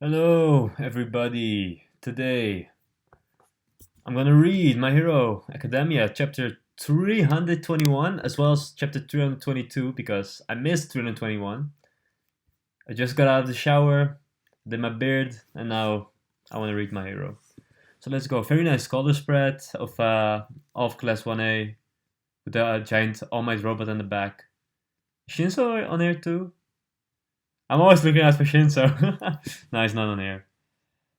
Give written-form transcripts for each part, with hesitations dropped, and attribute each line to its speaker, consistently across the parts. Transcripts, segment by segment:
Speaker 1: Hello, everybody. Today, I'm gonna read My Hero Academia chapter 321 as well as chapter 322 because I missed 321. I just got out of the shower, did my beard, and now I want to read My Hero. So let's go. Very nice color spread of Class 1A with the giant All Might robot in the back. Shinso on here too? I'm always looking out for Shinso. No, he's not on here.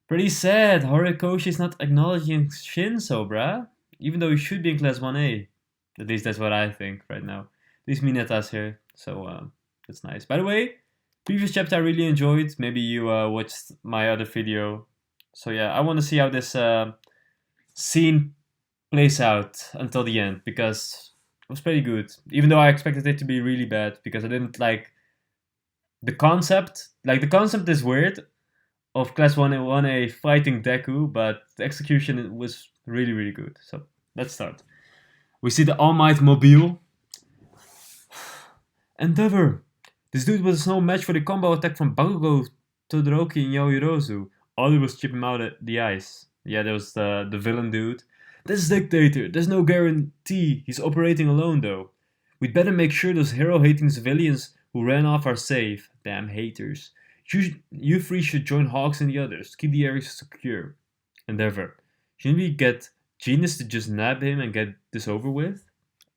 Speaker 1: Pretty sad. Horikoshi is not acknowledging Shinso, bruh. Even though he should be in class 1A. At least that's what I think right now. At least Mineta's here, so that's nice. By the way, previous chapter I really enjoyed. Maybe you watched my other video. So yeah, I want to see how this scene plays out until the end because it was pretty good. Even though I expected it to be really bad because I didn't like the concept. Like the concept is weird of Class 1A fighting Deku, but the execution was really, really good. So let's start. We see the All Might Mobile. Endeavor! This dude was no match for the combo attack from Bakugo, Todoroki, and Yaoyorozu. All it was chip him out at the ice. Yeah, there was the villain dude. This Dictator, there's no guarantee he's operating alone though. We'd better make sure those hero-hating civilians who ran off are safe. Damn haters. You three should join Hawks and the others. Keep the area secure. Endeavor. Shouldn't we get Genius to just nab him and get this over with?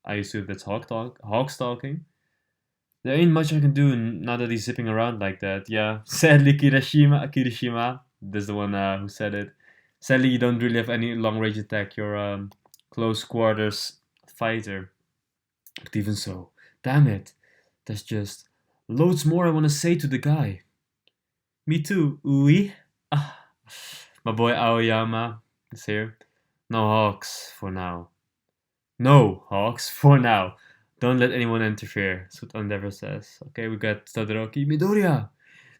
Speaker 1: I assume that's Hawks talking. There ain't much I can do now that he's zipping around like that. Yeah, sadly, Kirishima, that's the one who said it. Sadly, you don't really have any long range attack. You're a close quarters fighter. But even so, damn it, there's just loads more I want to say to the guy. Me too, oui. Ah, my boy Aoyama is here. No Hawks for now. No Hawks for now. Don't let anyone interfere. That's what Endeavor says. Okay, we got Todoroki. Midoriya!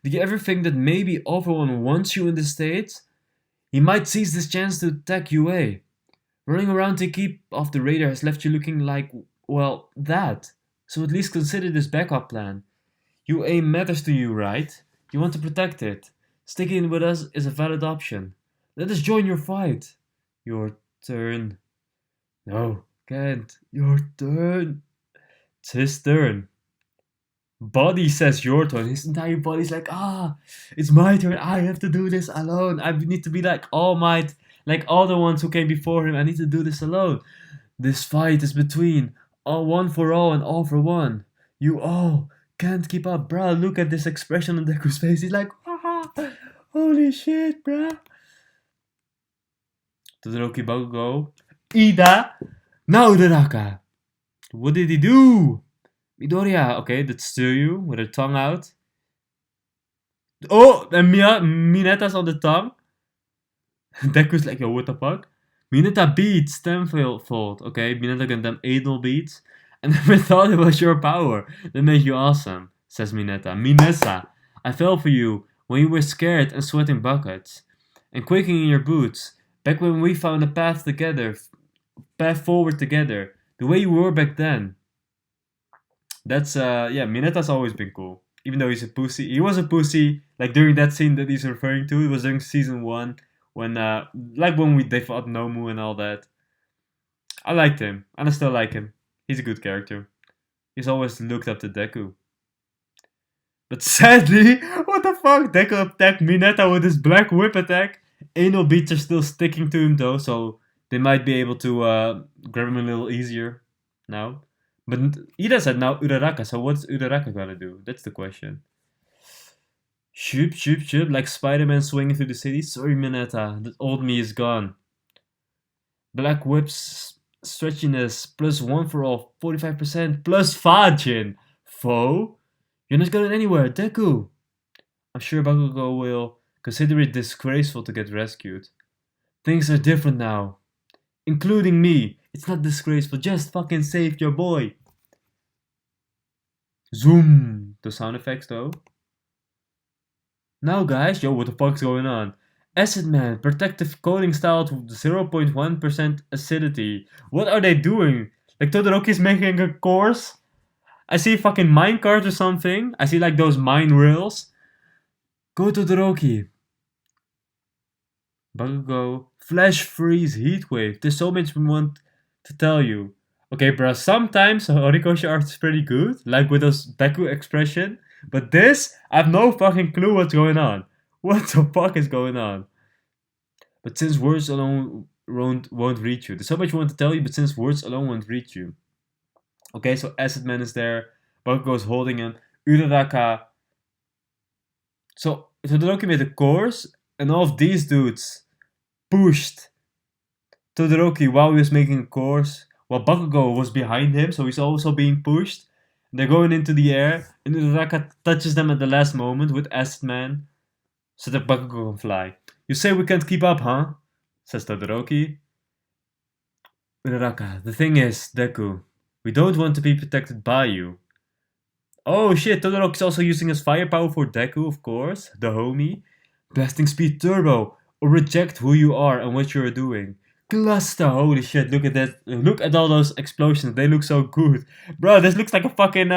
Speaker 1: Did you ever think that maybe Overone wants you in the States? He might seize this chance to attack UA. Running around to keep off the radar has left you looking like, well, that. So at least consider this backup plan. UA matters to you, right? You want to protect it. Sticking with us is a valid option. Let us join your fight. Your turn. No, can't. Your turn. It's his turn. Body says your turn. His entire body's like, it's my turn. I have to do this alone. I need to be like All Might, like all the ones who came before him. I need to do this alone. This fight is between all one for all and all for one. You all can't keep up, bruh. Look at this expression on Deku's face. He's like, holy shit, bruh. Todoroki Bakugo. Ida. Now Uraraka. What did he do? Midoriya. Okay, that's Tsuyu with her tongue out. Oh, and Mineta's on the tongue. Deku's like, yo, what the fuck? Mineta beats tenfold. Okay, Mineta can them anal beats. I never thought it was your power that made you awesome, says Mineta. Minesa, I fell for you when you were scared and sweating buckets. And quaking in your boots. Back when we found a path forward together. The way you were back then. That's, yeah, Mineta's always been cool. Even though he's a pussy. He was a pussy, like during that scene that he's referring to. It was during season 1. When, like when they fought Nomu and all that. I liked him, and I still like him. He's a good character. He's always looked up to Deku. But sadly, what the fuck? Deku attacked Mineta with his black whip attack. Anal beats are still sticking to him though, so they might be able to grab him a little easier now. But Ida said now Uraraka, so what's Uraraka gonna do? That's the question. Shoop, shoop, shoop, like Spider-Man swinging through the city. Sorry, Mineta, that old me is gone. Black Whip's stretchiness plus 1 for all, 45% plus Fajin. Foe? You're not going anywhere, Deku. I'm sure Bakugo will consider it disgraceful to get rescued. Things are different now. Including me. It's not disgraceful, just fucking save your boy. Zoom. The sound effects though. Now guys, yo, what the fuck's going on? Acid Man, protective coating style to 0.1% acidity. What are they doing? Like Todoroki's making a course? I see fucking minecart or something. I see like those mine rails. Go Todoroki. Bakugo, Flash Freeze, Heat Wave. There's so much we want to tell you. Okay, bro, sometimes Horikoshi art is pretty good, like with those Deku expression. But this, I have no fucking clue what's going on. What the fuck is going on? But since words alone won't reach you. There's so much I want to tell you, but since words alone won't reach you. Okay, so Acid Man is there. Bakugo is holding him. Uraraka. So Todoroki made a course, and all of these dudes pushed Todoroki while he was making a course, while Bakugo was behind him, so he's also being pushed. They're going into the air, and Uraraka touches them at the last moment with Acid Man, so that Bakugo can fly. You say we can't keep up, huh? Says Todoroki. Uraraka, the thing is, Deku, we don't want to be protected by you. Oh shit, Todoroki's also using his firepower for Deku, of course, the homie. Blasting Speed Turbo, or reject who you are and what you're doing. Cluster, holy shit, look at that. Look at all those explosions, they look so good. Bro, this looks like a fucking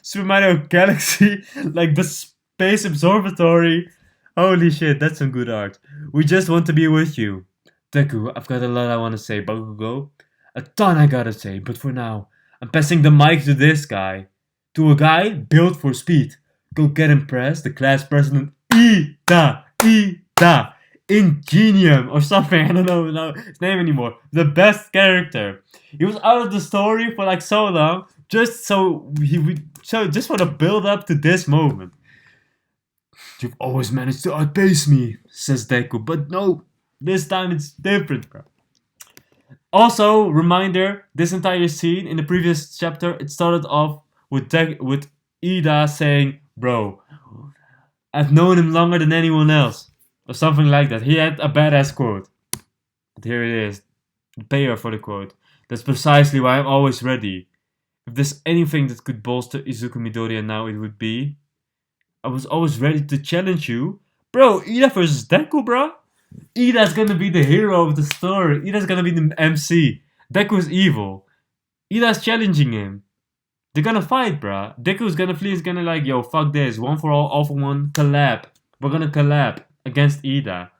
Speaker 1: Super Mario Galaxy, like the Space Observatory. Holy shit, that's some good art. We just want to be with you. Deku, I've got a lot I want to say, Bakugo. A ton I gotta say, but for now, I'm passing the mic to this guy. To a guy built for speed. Go get impressed, the class president Ida, Ingenium or something. I don't know his name anymore. The best character. He was out of the story for like so long, just so just for the build up to this moment. You've always managed to outpace me, says Deku, but no, this time it's different, bro. Also, reminder: this entire scene in the previous chapter, it started off with Ida saying, "Bro, I've known him longer than anyone else," or something like that. He had a badass quote. But here it is, the payoff for the quote. That's precisely why I'm always ready. If there's anything that could bolster Izuku Midoriya now, it would be, I was always ready to challenge you. Bro, Ida versus Deku, bro? Ida's gonna be the hero of the story. Ida's gonna be the MC. Deku's evil. Ida's challenging him. They're gonna fight, bruh. Deku's gonna flee. He's gonna like, yo, fuck this. One for all for one. Collab. We're gonna collab against Ida.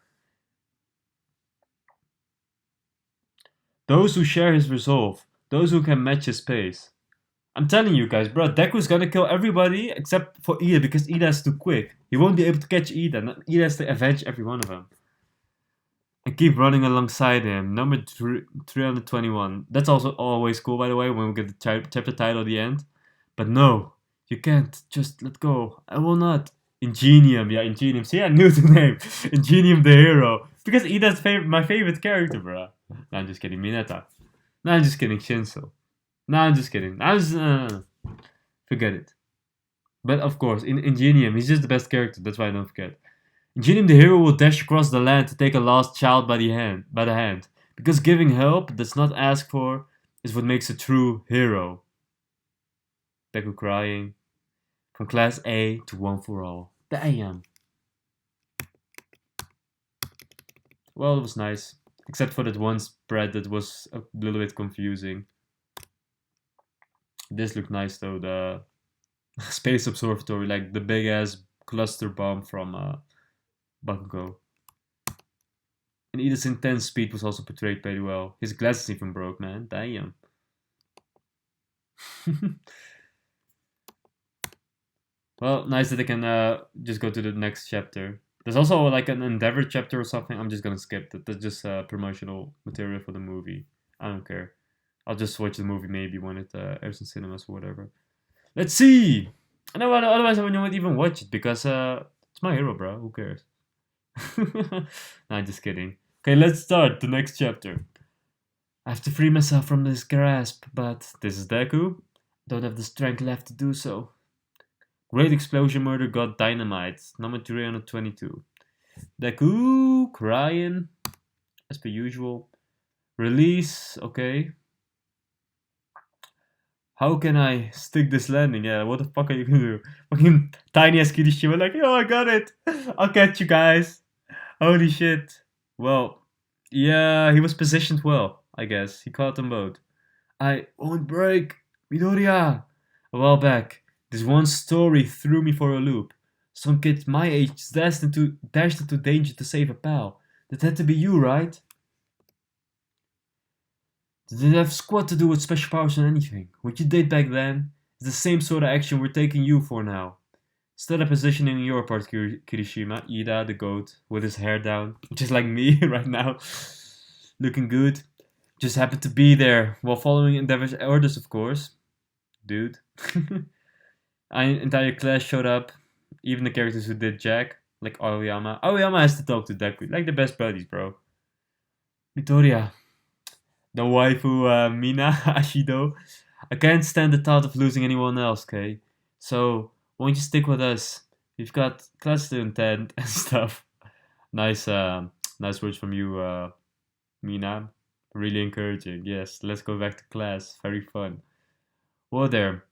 Speaker 1: Those who share his resolve. Those who can match his pace. I'm telling you guys, bro. Deku's gonna kill everybody except for Ida because Ida's too quick. He won't be able to catch Ida. Ida has to avenge every one of them. And keep running alongside him. Number 321. That's also always cool, by the way, when we get the chapter title at the end. But no, you can't. Just let go. I will not. Ingenium. Yeah, Ingenium. See, I knew the name. Ingenium the hero. Because Ida's my favorite character, bro. No, I'm just kidding. Mineta. No, I'm just kidding. Shinso. No, I'm just kidding. Forget it. But of course, in Ingenium, he's just the best character. That's why I don't forget. Ingenium the hero will dash across the land to take a lost child by the hand. Because giving help that's not asked for is what makes a true hero. Deku crying. From class A to one for all. Damn. Well, it was nice. Except for that one spread that was a little bit confusing. This looked nice though, the Space Observatory, like the big ass cluster bomb from Bakugo. And Ida's intense speed was also portrayed pretty well. His glasses even broke, man. Damn. Well, nice that I can just go to the next chapter. There's also like an Endeavor chapter or something. I'm just gonna skip that. That's just promotional material for the movie. I don't care. I'll just watch the movie maybe when it airs in cinemas or whatever. Let's see! No, otherwise I wouldn't even watch it because it's my hero, bro. Who cares? Nah, just kidding. Okay, let's start the next chapter. I have to free myself from this grasp, but this is Deku. Don't have the strength left to do so. Great Explosion Murder got dynamite. Number 322. Deku crying, as per usual. Release, okay. How can I stick this landing? Yeah, what the fuck are you gonna do? Fucking tiny ass Kirishima like, yo, I got it. I'll catch you guys. Holy shit. Well, yeah, he was positioned well, I guess. He caught them both. I won't break. Midoriya. A while back, this one story threw me for a loop. Some kid my age dashed into danger to save a pal. That had to be you, right? Did it have squat to do with special powers or anything? What you did back then is the same sort of action we're taking you for now. Still a positioning in your part, Kirishima. Ida, the goat, with his hair down, just like me right now. Looking good. Just happened to be there while following Endeavor's orders, of course. Dude. Entire class showed up, even the characters who did Jack, like Aoyama. Aoyama has to talk to Deku, like the best buddies, bro. Midoriya, the waifu Mina Ashido. I can't stand the thought of losing anyone else, okay? So, won't you stick with us? We've got class to attend and stuff. Nice, nice words from you, Mina. Really encouraging. Yes, let's go back to class. Very fun. Whoa there.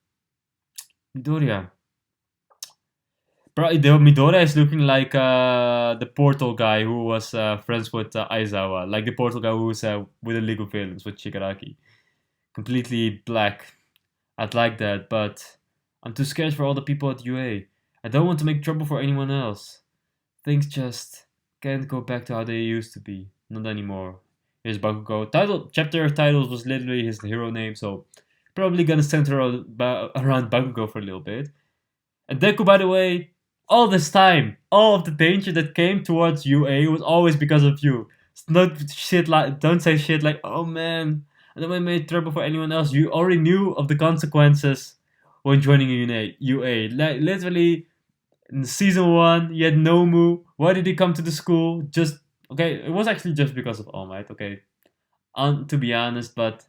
Speaker 1: Midoriya. Bro, Midoriya is looking like the Portal guy who was friends with Aizawa. Like the Portal guy who was with the League of Villains with Shigaraki. Completely black. I'd like that, but I'm too scared for all the people at UA. I don't want to make trouble for anyone else. Things just can't go back to how they used to be. Not anymore. Here's Bakugo. Chapter title was literally his hero name, so probably gonna center around Bakugo for a little bit. And Deku, by the way, all this time, all of the danger that came towards UA was always because of you. It's not shit like, don't say shit like, oh man, I don't want to make trouble for anyone else. You already knew of the consequences when joining UA. Like, literally, in season 1, you had Nomu. Why did he come to the school? Just, okay, it was actually just because of All Might, okay. To be honest, but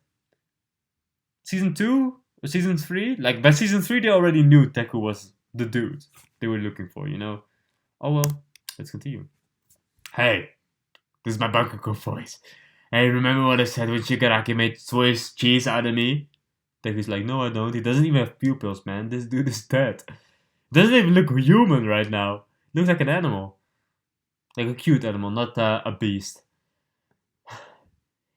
Speaker 1: season 2 or season 3, like by season 3 they already knew Deku was the dude they were looking for, you know? Oh well, let's continue. Hey, this is my Bakugo voice. Hey, remember what I said when Shigaraki made Swiss cheese out of me? Deku's like, no I don't, he doesn't even have pupils, man. This dude is dead. Doesn't even look human right now. Looks like an animal. Like a cute animal, not a beast.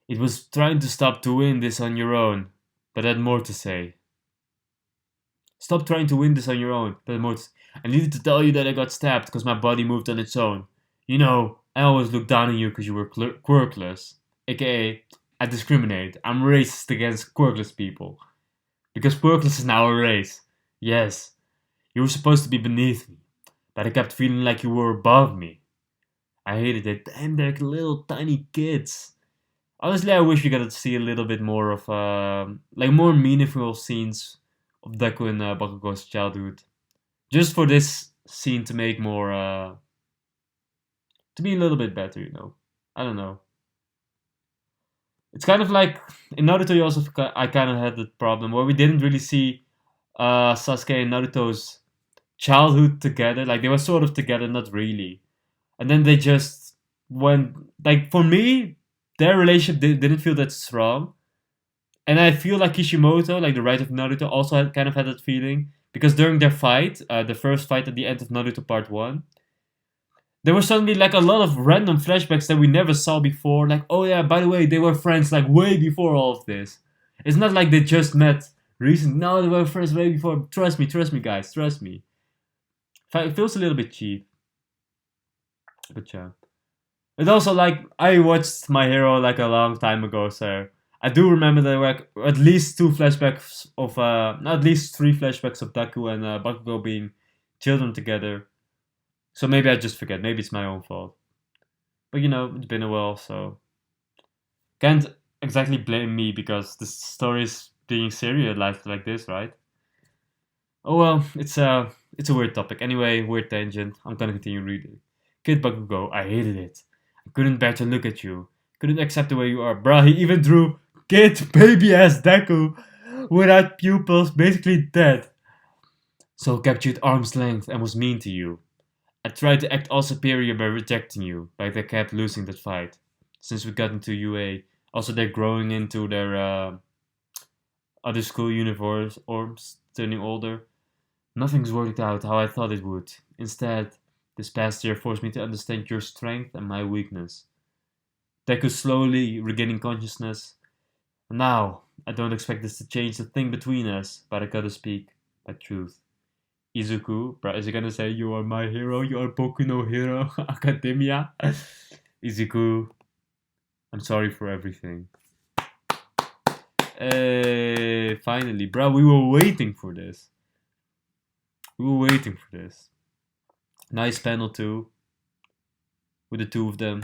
Speaker 1: It was trying to stop to win this on your own, but I had more to say. Stop trying to win this on your own, but I had more to say. I needed to tell you that I got stabbed because my body moved on its own. You know, I always looked down on you because you were quirkless. AKA, I discriminate. I'm racist against quirkless people. Because quirkless is now a race. Yes, you were supposed to be beneath me, but I kept feeling like you were above me. I hated it. Damn, they're like little tiny kids. Honestly, I wish we got to see a little bit more of, like more meaningful scenes of Deku and Bakugo's childhood. Just for this scene to make more, to be a little bit better, you know. I don't know. It's kind of like in Naruto. You also I kind of had the problem where we didn't really see Sasuke and Naruto's childhood together. Like they were sort of together, not really. And then they just went like for me, their relationship didn't feel that strong. And I feel like Kishimoto, like the writer of Naruto, also kind of had that feeling because during their fight, the first fight at the end of Naruto Part 1, there were suddenly like a lot of random flashbacks that we never saw before. Like, oh yeah, by the way, they were friends like way before all of this. It's not like they just met recently. No, they were friends way before. Trust me, guys, trust me. It feels a little bit cheap, but yeah. It also like I watched My Hero like a long time ago, so I do remember there were at least two flashbacks of at least three flashbacks of Deku and Bakugo being children together. So maybe I just forget. Maybe it's my own fault. But you know, it's been a while, so can't exactly blame me because the story is being serialized like this, right? Oh well, it's a weird topic. Anyway, weird tangent. I'm gonna continue reading. Kid Bakugo, I hated it. I couldn't bear to look at you. Couldn't accept the way you are. Bruh, he even drew kid baby ass Deku without pupils, basically dead. So kept you at arm's length and was mean to you. I tried to act all superior by rejecting you, but I kept losing that fight. Since we got into UA, also they're growing into their other school uniforms or turning older. Nothing's worked out how I thought it would. Instead, this past year forced me to understand your strength and my weakness. Deku slowly regaining consciousness. Now, I don't expect this to change the thing between us, but I gotta speak my truth. Izuku, bro, is he gonna say you are my hero? You are Boku no Hero Academia? Izuku, I'm sorry for everything. Hey, finally, bro, we were waiting for this. We were waiting for this. Nice panel too, with the two of them.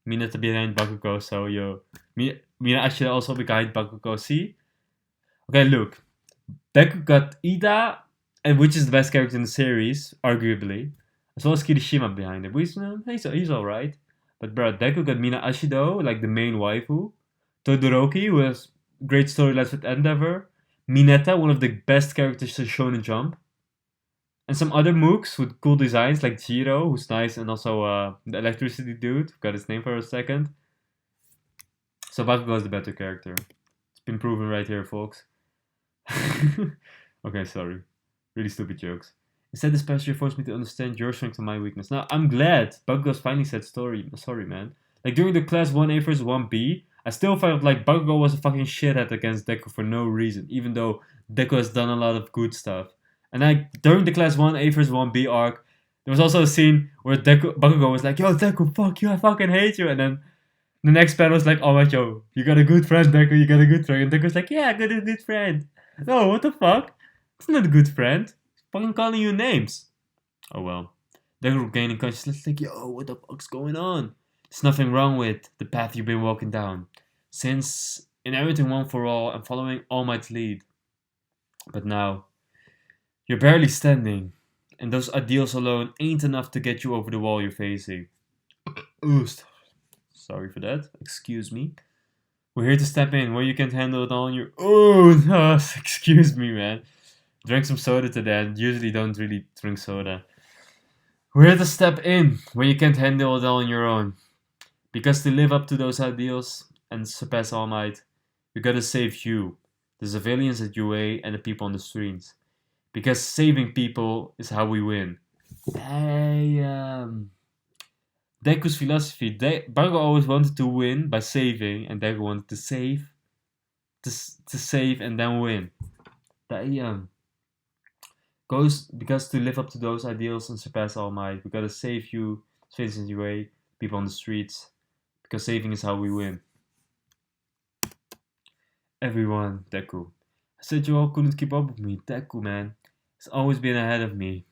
Speaker 1: Mineta behind Bakugo, so yo. Mina actually also behind Bakugo. See? Okay, look. Deku got Ida, and which is the best character in the series, arguably. As well as Kirishima behind him. He's alright. But bro, Deku got Mina Ashido, like the main waifu. Todoroki, who has great storylines with Endeavor. Mineta, one of the best characters in Shonen Jump. And some other mooks with cool designs like Jiro, who's nice, and also the electricity dude. Got his name for a second. So Bakugo is the better character. It's been proven right here, folks. Okay, sorry. Really stupid jokes. Instead, this past year forced me to understand your strength and my weakness. Now, I'm glad Bakugo's finally said sorry, man. Like, during the class 1A versus 1B, I still felt like Bakugo was a fucking shithead against Deku for no reason, even though Deku has done a lot of good stuff. And like, during the class 1A versus 1B arc, there was also a scene where Bakugo was like, yo, Deku, fuck you, I fucking hate you. And then the next panel was like, oh my, yo, you got a good friend, Deku, you got a good friend. And Deku's like, yeah, I got a good friend. No, what the fuck? It's not a good friend. He's fucking calling you names. Oh well. Deku gaining consciousness, like, yo, what the fuck's going on? There's nothing wrong with the path you've been walking down. Since inheriting One for All and following All Might's lead. But now, you're barely standing, and those ideals alone ain't enough to get you over the wall you're facing. Ooh, sorry for that. Excuse me. We're here to step in where you can't handle it all on your. Oh no! Excuse me, man. Drank some soda today. I usually don't really drink soda. We're here to step in where you can't handle it all on your own. Because to live up to those ideals and surpass All Might, we gotta save you, the civilians at UA, and the people on the streets. Because saving people is how we win. Deku's philosophy. Bakugo always wanted to win by saving, and Deku wanted to save, to save and then win. Goes because to live up to those ideals and surpass All Might, we gotta save you, citizens UA, people on the streets, because saving is how we win. Everyone, Deku. I said you all couldn't keep up with me. Deku, man. He's always been ahead of me.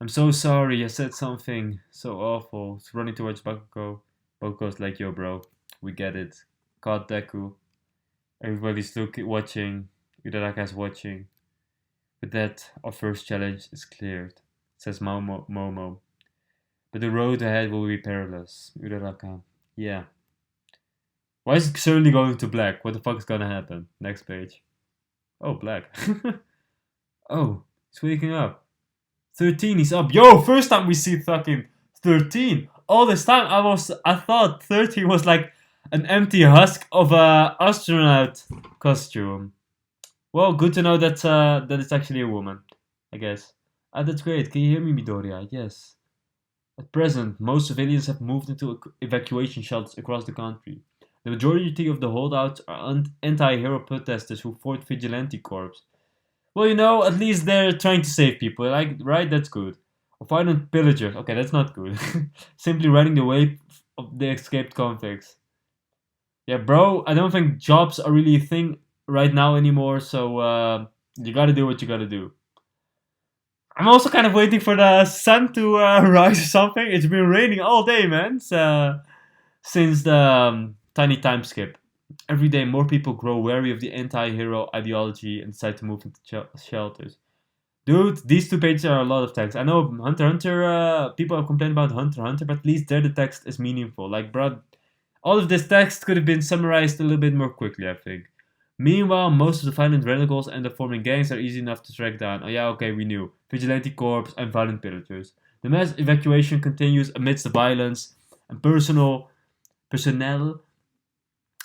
Speaker 1: I'm so sorry, I said something so awful. It's running towards Bakugo. Bakugo's like, yo, bro, we get it. Caught Deku. Everybody's watching. Uraraka's watching. With that, our first challenge is cleared, says Momo. But the road ahead will be perilous. Uraraka. Yeah. Why is it suddenly going to black? What the fuck is gonna happen? Next page. Oh, black. Oh, he's waking up. 13, he's up. Yo, first time we see fucking 13. All this time I thought 13 was like an empty husk of a astronaut costume. Well, good to know that that it's actually a woman, I guess. That's great. Can you hear me, Midoriya? Yes. At present, most civilians have moved into evacuation shelters across the country. The majority of the holdouts are anti-hero protesters who fought Vigilante Corps. Well, you know, at least they're trying to save people, like, right? That's good. Or violent pillagers. Okay, that's not good. Simply riding the wave of the escaped convicts. Yeah, bro, I don't think jobs are really a thing right now anymore, so you gotta do what you gotta do. I'm also kind of waiting for the sun to rise or something. It's been raining all day, man, since the tiny time skip. Every day, more people grow wary of the anti-hero ideology and decide to move into shelters. Dude, these 2 pages are a lot of text. I know Hunter x Hunter, people have complained about Hunter x Hunter, but at least there the text is meaningful. Like, bro, all of this text could have been summarized a little bit more quickly, I think. Meanwhile, most of the violent radicals and the forming gangs are easy enough to track down. Oh yeah, okay, we knew. Vigilante Corps and violent pillagers. The mass evacuation continues amidst the violence, and personnel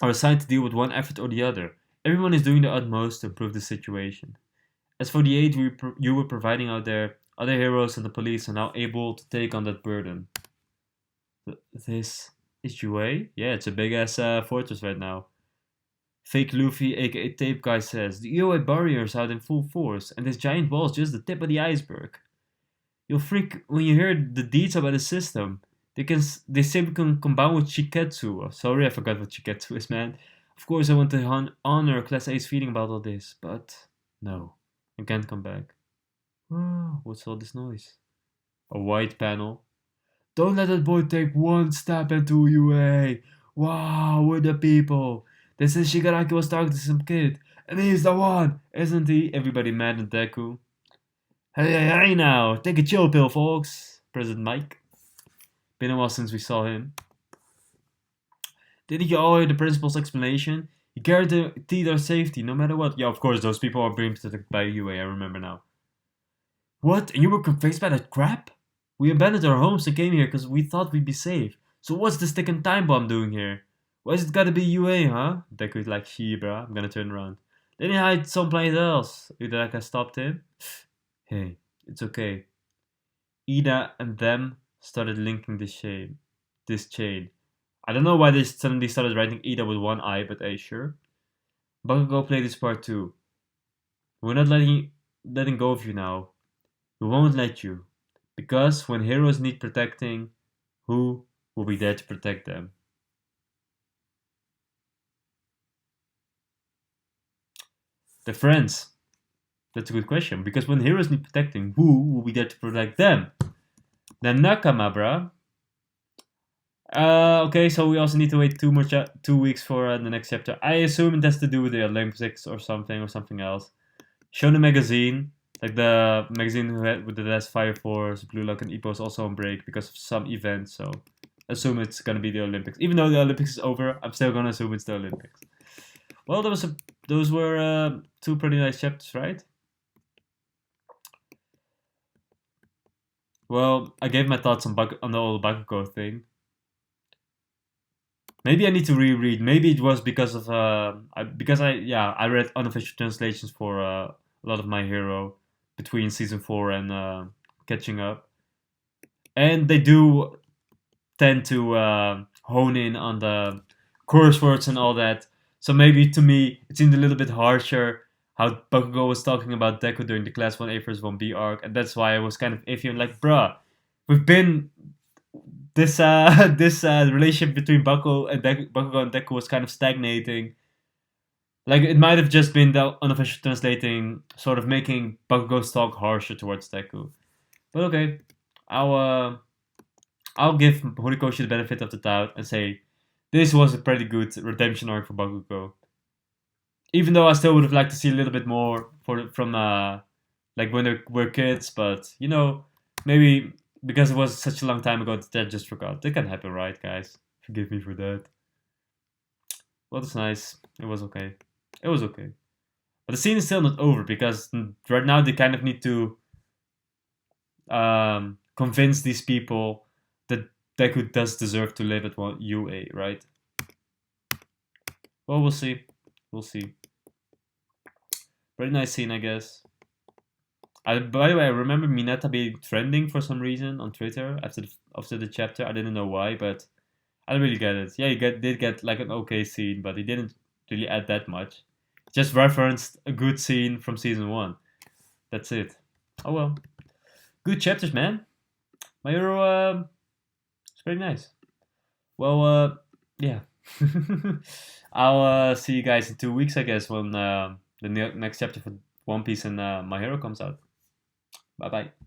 Speaker 1: are assigned to deal with one effort or the other. Everyone is doing their utmost to improve the situation. As for the aid you were providing out there, other heroes and the police are now able to take on that burden. This is UA? Yeah, it's a big ass fortress right now. Fake Luffy, aka Tape Guy, says the UA barrier is out in full force, and this giant wall is just the tip of the iceberg. You'll freak when you hear the details about the system. They say we can combine with Shiketsu. Oh, sorry, I forgot what Shiketsu is, man. Of course, I want to honor Class A's feeling about all this, but no, I can't come back. What's all this noise? A white panel. Don't let that boy take one step into UA. Wow, we're the people. They said Shigaraki was talking to some kid, and he's the one, isn't he? Everybody mad at Deku. Hey now, take a chill pill, folks. President Mike. Been a while since we saw him. Didn't you all hear the principal's explanation? He guaranteed our safety, no matter what. Yeah, of course, those people are being protected by UA, I remember now. What? And you were convinced by that crap? We abandoned our homes and came here because we thought we'd be safe. So what's this ticking time bomb doing here? Why's it gotta be UA, huh? Deku's like, bruh, I'm gonna turn around. Then he hide someplace else. Udaka stopped him. Hey, it's okay. Ida and them started linking this chain. I don't know why they suddenly started writing Ida with one eye, but hey, sure. Bakugo played this part too. We're not letting go of you now. We won't let you. Because when heroes need protecting, who will be there to protect them? The friends. That's a good question. Because when heroes need protecting, who will be there to protect them? The Nakama, bruh. Okay, so we also need to wait 2 weeks for the next chapter. I assume it has to do with the Olympics or something else. Shonen Magazine, like the magazine who had with the last Fire Force, Blue Lock, and Ippo is also on break because of some event. So assume it's gonna be the Olympics. Even though the Olympics is over, I'm still gonna assume it's the Olympics. Well, those were 2 pretty nice chapters, right? Well, I gave my thoughts on the whole Bakugo thing. Maybe I need to reread. Maybe it was because of I read unofficial translations for a lot of My Hero between season 4 and catching up, and they do tend to hone in on the curse words and all that. So maybe to me it seemed a little bit harsher how Bakugo was talking about Deku during the Class 1A vs 1B arc, and that's why I was kind of iffy and like, bruh, we've been this relationship between Bakugo and Deku was kind of stagnating. Like it might have just been the unofficial translating, sort of making Bakugo's talk harsher towards Deku. But okay, I'll give Horikoshi the benefit of the doubt and say this was a pretty good redemption arc for Bakugo. Even though I still would have liked to see a little bit more from like when they were kids, but maybe because it was such a long time ago that I just forgot. That can happen, right, guys? Forgive me for that. Well, it's nice. It was okay. It was okay. But the scene is still not over because right now they kind of need to convince these people that Deku does deserve to live at UA, right? Well, we'll see. We'll see. Very nice scene, I guess. By the way, I remember Mineta being trending for some reason on Twitter after the chapter. I didn't know why, but I don't really get it. Yeah, he did get like an okay scene, but he didn't really add that much. Just referenced a good scene from season 1. That's it. Oh well. Good chapters, man. My hero, it's very nice. Well, yeah. I'll see you guys in 2 weeks, I guess, when the next chapter for One Piece and My Hero comes out. Bye bye.